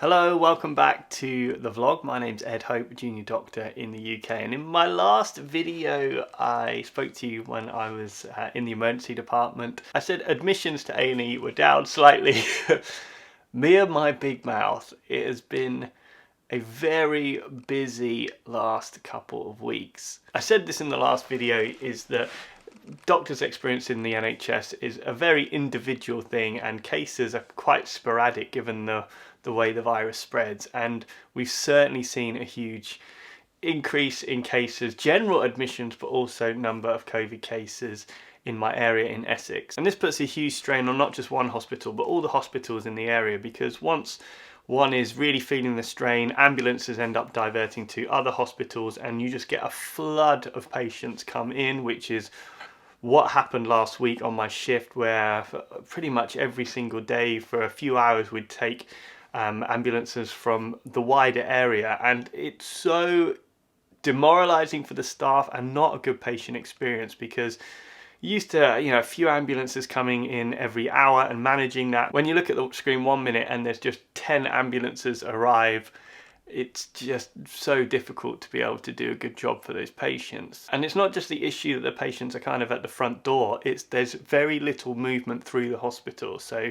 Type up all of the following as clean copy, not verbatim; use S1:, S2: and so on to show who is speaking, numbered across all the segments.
S1: Hello, welcome back to the vlog. My name's Ed Hope, junior doctor in the UK, and in my last video I spoke to you when I was in the emergency department. I said admissions to A&E were down slightly. Me and my big mouth, it has been a very busy last couple of weeks. I said this in the last video, is that doctors' experience in the NHS is a very individual thing, and cases are quite sporadic given the way the virus spreads, and we've certainly seen a huge increase in cases, general admissions, but also number of COVID cases in my area in Essex. And this puts a huge strain on not just one hospital but all the hospitals in the area, because once one is really feeling the strain, ambulances end up diverting to other hospitals and you just get a flood of patients come in, which is what happened last week on my shift, where pretty much every single day for a few hours we'd take ambulances from the wider area, and it's so demoralizing for the staff and not a good patient experience, because you used to, a few ambulances coming in every hour and managing that. When you look at the screen 1 minute and there's just 10 ambulances arrive, it's just so difficult to be able to do a good job for those patients. And it's not just the issue that the patients are kind of at the front door, there's very little movement through the hospital. So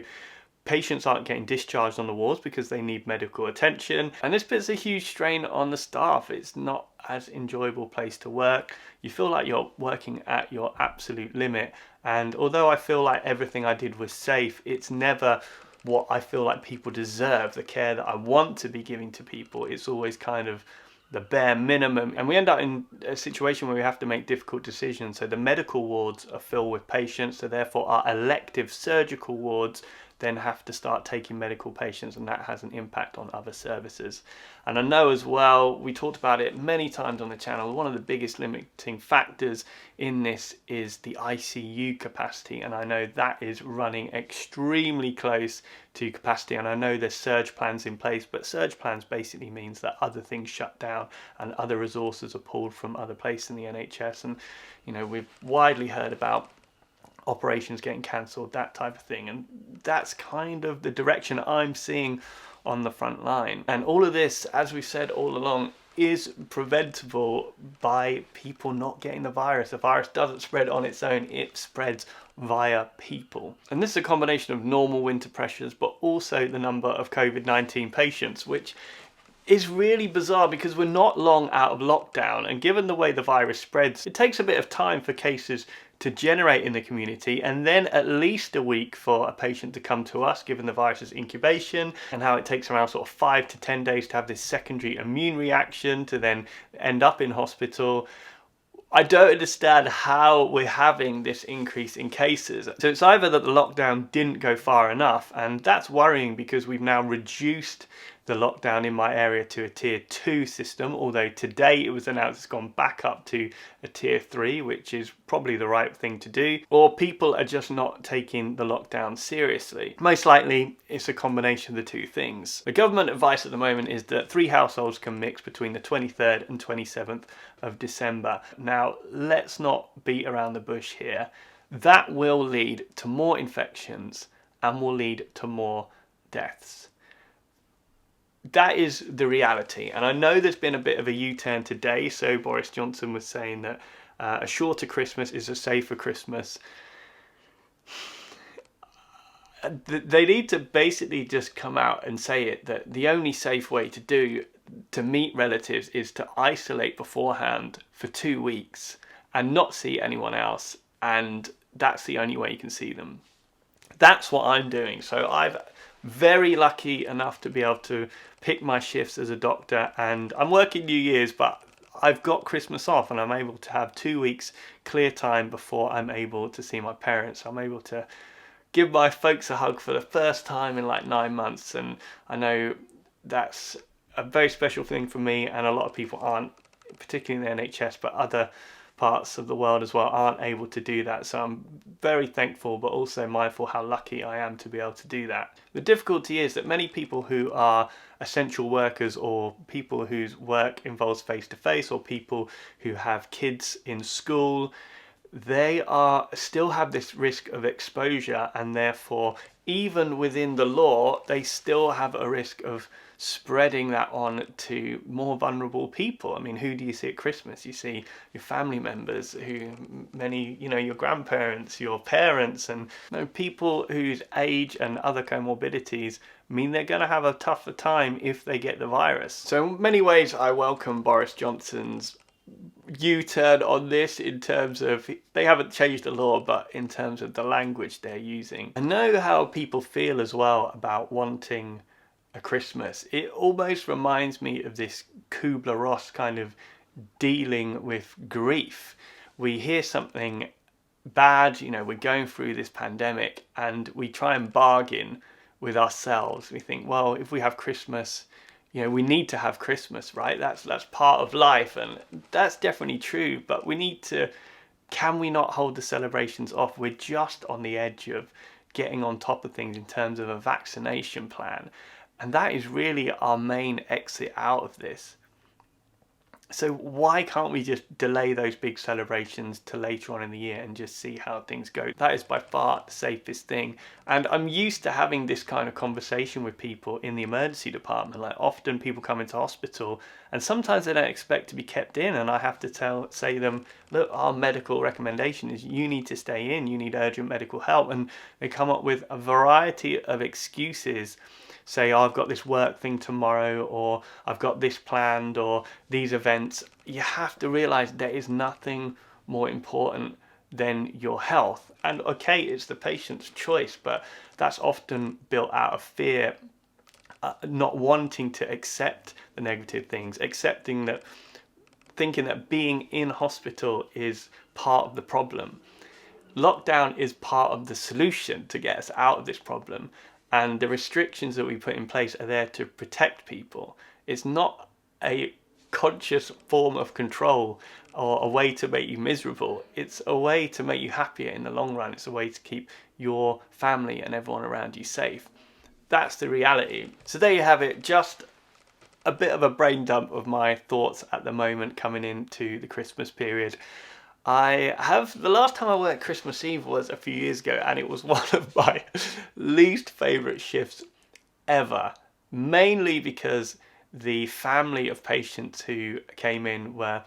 S1: patients aren't getting discharged on the wards because they need medical attention, and this puts a huge strain on the staff. It's not as enjoyable place to work. You feel like you're working at your absolute limit, and although I feel like everything I did was safe, it's never what I feel like people deserve, the care that I want to be giving to people. It's always kind of the bare minimum, and we end up in a situation where we have to make difficult decisions. So the medical wards are filled with patients, so therefore our elective surgical wards then have to start taking medical patients, and that has an impact on other services. And I know as well, we talked about it many times on the channel, one of the biggest limiting factors in this is the ICU capacity, and I know that is running extremely close to capacity. And I know there's surge plans in place, but surge plans basically means that other things shut down and other resources are pulled from other places in the NHS. And we've widely heard about operations getting cancelled, that type of thing, and that's kind of the direction I'm seeing on the front line. And all of this, as we've said all along, is preventable by people not getting the virus. The virus doesn't spread on its own, it spreads via people. And this is a combination of normal winter pressures but also the number of COVID-19 patients, which is really bizarre because we're not long out of lockdown, and given the way the virus spreads, it takes a bit of time for cases to generate in the community, and then at least a week for a patient to come to us, given the virus's incubation and how it takes around sort of 5 to 10 days to have this secondary immune reaction to then end up in hospital. I don't understand how we're having this increase in cases. So it's either that the lockdown didn't go far enough, and that's worrying because we've now reduced the lockdown in my area to a tier 2 system, although today it was announced it's gone back up to a tier 3, which is probably the right thing to do, or people are just not taking the lockdown seriously. Most likely it's a combination of the two things. The government advice at the moment is that 3 households can mix between the 23rd and 27th of December. Now, let's not beat around the bush here. That will lead to more infections and will lead to more deaths. That is the reality, and I know there's been a bit of a U-turn today. So Boris Johnson was saying that a shorter Christmas is a safer Christmas. They need to basically just come out and say it, that the only safe way to meet relatives is to isolate beforehand for 2 weeks and not see anyone else, and that's the only way you can see them. That's what I'm doing. So I'm very lucky enough to be able to pick my shifts as a doctor, and I'm working New Year's, but I've got Christmas off and I'm able to have 2 weeks clear time before I'm able to see my parents. I'm able to give my folks a hug for the first time in like 9 months, and I know that's a very special thing for me, and a lot of people aren't, particularly in the NHS, but other parts of the world as well, aren't able to do that. So I'm very thankful, but also mindful how lucky I am to be able to do that. The difficulty is that many people who are essential workers, or people whose work involves face-to-face, or people who have kids in school, they still have this risk of exposure, and therefore even within the law, they still have a risk of spreading that on to more vulnerable people. I mean, who do you see at Christmas? You see your family members, your grandparents, your parents, and people whose age and other comorbidities mean they're going to have a tougher time if they get the virus. So in many ways, I welcome Boris Johnson's U-turn on this in terms of, they haven't changed the law, but in terms of the language they're using. I know how people feel as well about wanting a Christmas. It almost reminds me of this Kubler-Ross kind of dealing with grief. We hear something bad, we're going through this pandemic, and we try and bargain with ourselves. We think, well, if we have Christmas, we need to have Christmas, right? That's part of life, and that's definitely true, but can we not hold the celebrations off? We're just on the edge of getting on top of things in terms of a vaccination plan, and that is really our main exit out of this. So why can't we just delay those big celebrations to later on in the year and just see how things go? That is by far the safest thing. And I'm used to having this kind of conversation with people in the emergency department. Like, often people come into hospital and sometimes they don't expect to be kept in, and I have to say them, look, our medical recommendation is you need to stay in, you need urgent medical help. And they come up with a variety of excuses. Say, oh, I've got this work thing tomorrow, or I've got this planned, or these events. You have to realize there is nothing more important than your health. And okay, it's the patient's choice, but that's often built out of fear, not wanting to accept the negative things, thinking that being in hospital is part of the problem. Lockdown is part of the solution to get us out of this problem. And the restrictions that we put in place are there to protect people. It's not a conscious form of control or a way to make you miserable. It's a way to make you happier in the long run. It's a way to keep your family and everyone around you safe. That's the reality. So there you have it. Just a bit of a brain dump of my thoughts at the moment coming into the Christmas period. The last time I worked Christmas Eve was a few years ago, and it was one of my least favourite shifts ever, mainly because the family of patients who came in were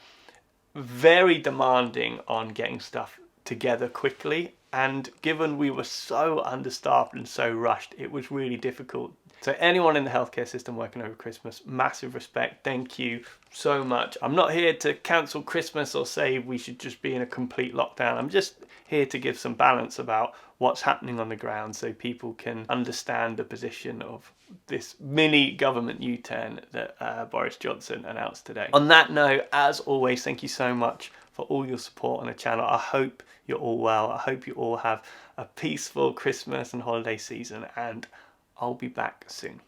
S1: very demanding on getting stuff together quickly, and given we were so understaffed and so rushed, it was really difficult. So anyone in the healthcare system working over Christmas, massive respect, thank you so much. I'm not here to cancel Christmas or say we should just be in a complete lockdown. I'm just here to give some balance about what's happening on the ground so people can understand the position of this mini government U-turn that Boris Johnson announced today. On that note, as always, thank you so much for all your support on the channel. I hope you're all well. I hope you all have a peaceful Christmas and holiday season, and I'll be back soon.